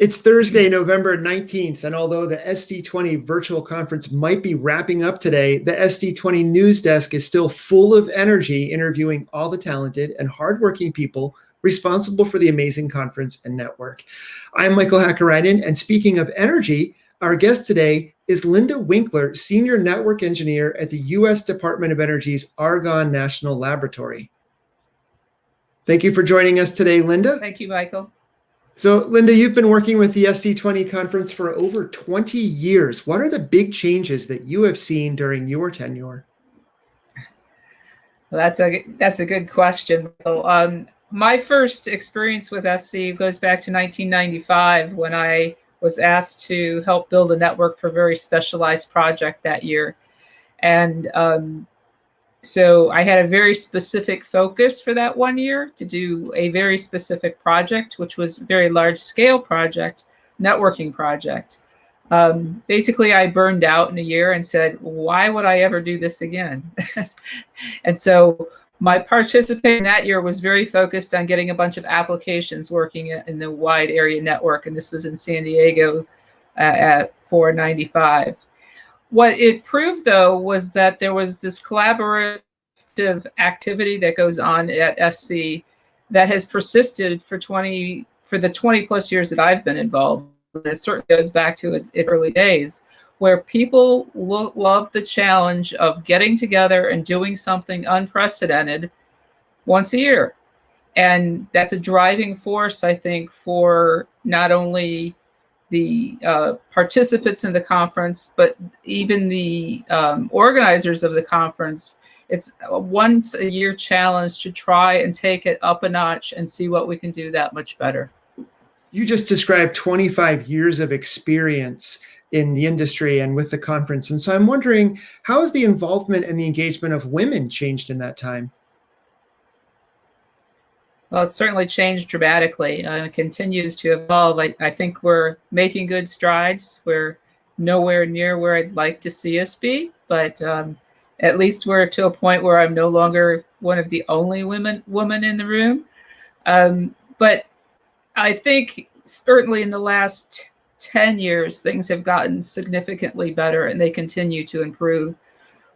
It's Thursday, November 19th, and although the SC20 virtual conference might be wrapping up today, the SC20 news desk is still full of energy, interviewing all the talented and hardworking people responsible for the amazing conference and network. I'm Michael Hakkarainen, and speaking of energy, our guest today is Linda Winkler, Senior Network Engineer at the U.S. Department of Energy's Argonne National Laboratory. Thank you for joining us today, Linda. Thank you, Michael. So, Linda, you've been working with the SC20 conference for over 20 years. What are the big changes that you have seen during your tenure? Well, that's a good question. My first experience with SC goes back to 1995 when I was asked to help build a network for a very specialized project that year. And so I had a very specific focus for that 1 year to do a very specific project, which was a very large scale project, networking project. Basically, I burned out in a year and said, why would I ever do this again? And so my participation that year was very focused on getting a bunch of applications working in the wide area network. And this was in San Diego at 495. What it proved, though, was that there was this collaborative activity that goes on at SC that has persisted for the 20 plus years that I've been involved. And it certainly goes back to its early days, where people love the challenge of getting together and doing something unprecedented once a year. And that's a driving force, I think, for not only the participants in the conference, but even the organizers of the conference. It's a once a year challenge to try and take it up a notch and see what we can do that much better. You just described 25 years of experience in the industry and with the conference. And so I'm wondering, how has the involvement and the engagement of women changed in that time? Well, it's certainly changed dramatically and it continues to evolve. I think we're making good strides. We're nowhere near where I'd like to see us be, but at least we're to a point where I'm no longer one of the only woman in the room. But I think certainly in the last 10 years, things have gotten significantly better and they continue to improve.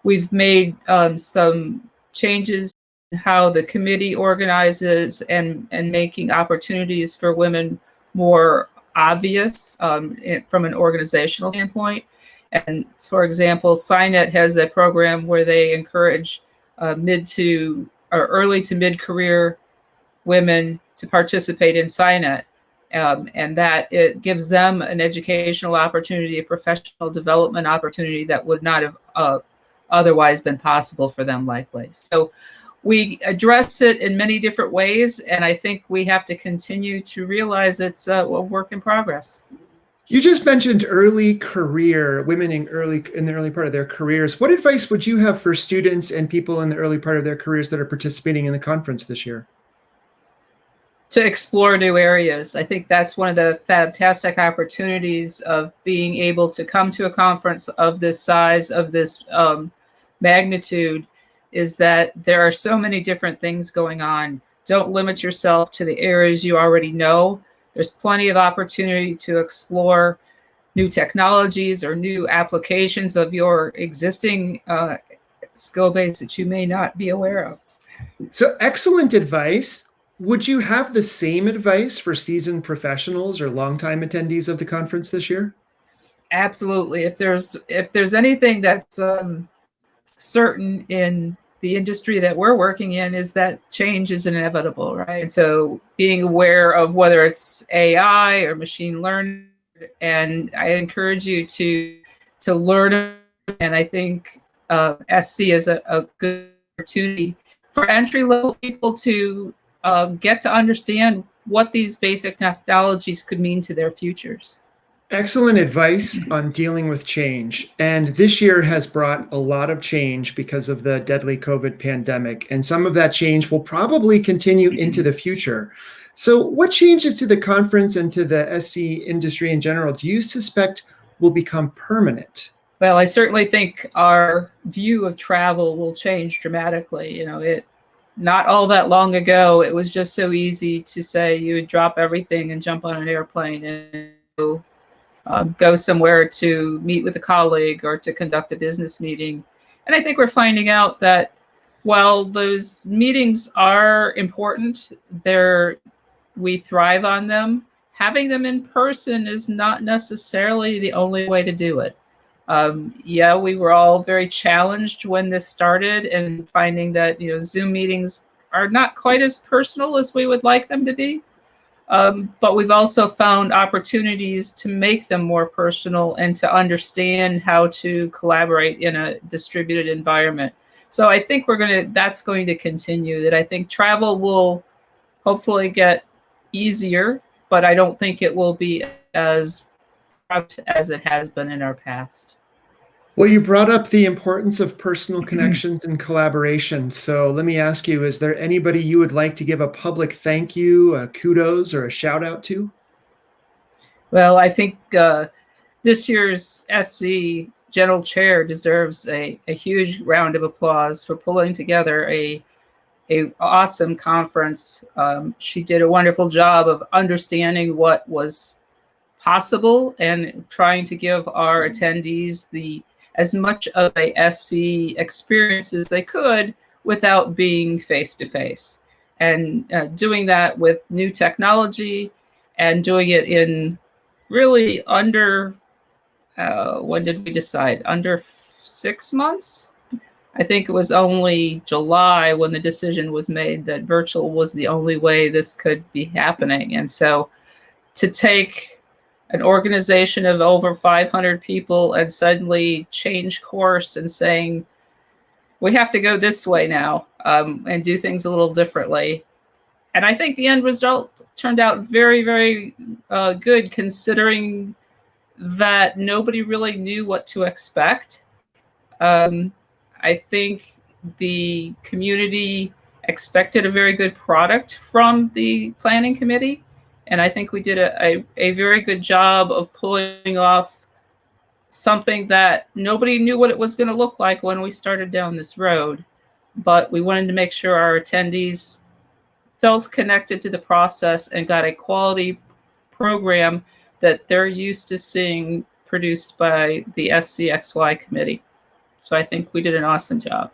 We've made some changes how the committee organizes and making opportunities for women more obvious from an organizational standpoint. And for example, SCinet has a program where they encourage early to mid-career women to participate in SCinet. And that it gives them an educational opportunity, a professional development opportunity that would not have otherwise been possible for them likely. So we address it in many different ways, and I think we have to continue to realize it's a work in progress. You just mentioned early career, women in the early part of their careers. What advice would you have for students and people in the early part of their careers that are participating in the conference this year? To explore new areas. I think that's one of the fantastic opportunities of being able to come to a conference of this size, of this magnitude, is that there are so many different things going on. Don't limit yourself to the areas you already know. There's plenty of opportunity to explore new technologies or new applications of your existing skill base that you may not be aware of. So excellent advice. Would you have the same advice for seasoned professionals or longtime attendees of the conference this year? Absolutely. If there's anything that's certain in the industry that we're working in, is that change is inevitable, right? And so being aware of whether it's AI or machine learning, and I encourage you to learn. And I think SC is a good opportunity for entry-level people to get to understand what these basic technologies could mean to their futures. Excellent advice on dealing with change. And this year has brought a lot of change because of the deadly COVID pandemic. And some of that change will probably continue into the future. So what changes to the conference and to the SC industry in general do you suspect will become permanent? Well, I certainly think our view of travel will change dramatically. Not all that long ago, it was just so easy to say you would drop everything and jump on an airplane and go somewhere to meet with a colleague or to conduct a business meeting. And I think we're finding out that while those meetings are important, we thrive on them. Having them in person is not necessarily the only way to do it. Yeah, we were all very challenged when this started, and finding that Zoom meetings are not quite as personal as we would like them to be. But we've also found opportunities to make them more personal and to understand how to collaborate in a distributed environment. So I think that's going to continue. That I think travel will hopefully get easier, but I don't think it will be as abrupt as it has been in our past. Well, you brought up the importance of personal connections and collaboration. So let me ask you, is there anybody you would like to give a public thank you, a kudos, or a shout out to? Well, I think this year's SC General Chair deserves a huge round of applause for pulling together a awesome conference. She did a wonderful job of understanding what was possible and trying to give our attendees as much of a SC experience as they could without being face-to-face. And doing that with new technology and doing it in really under, when did we decide? Under 6 months? I think it was only July when the decision was made that virtual was the only way this could be happening. And so to take an organization of over 500 people and suddenly change course and saying, we have to go this way now, and do things a little differently. And I think the end result turned out very, very good, considering that nobody really knew what to expect. I think the community expected a very good product from the planning committee. And I think we did a very good job of pulling off something that nobody knew what it was going to look like when we started down this road. But we wanted to make sure our attendees felt connected to the process and got a quality program that they're used to seeing produced by the SCXY committee. So I think we did an awesome job.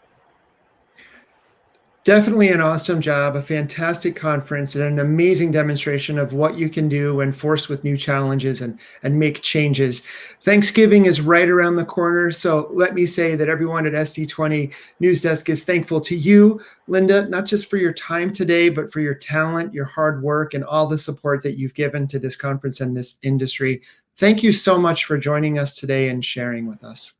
Definitely an awesome job, a fantastic conference, and an amazing demonstration of what you can do when forced with new challenges and make changes. Thanksgiving is right around the corner, so let me say that everyone at SC20 News Desk is thankful to you, Linda, not just for your time today, but for your talent, your hard work, and all the support that you've given to this conference and this industry. Thank you so much for joining us today and sharing with us.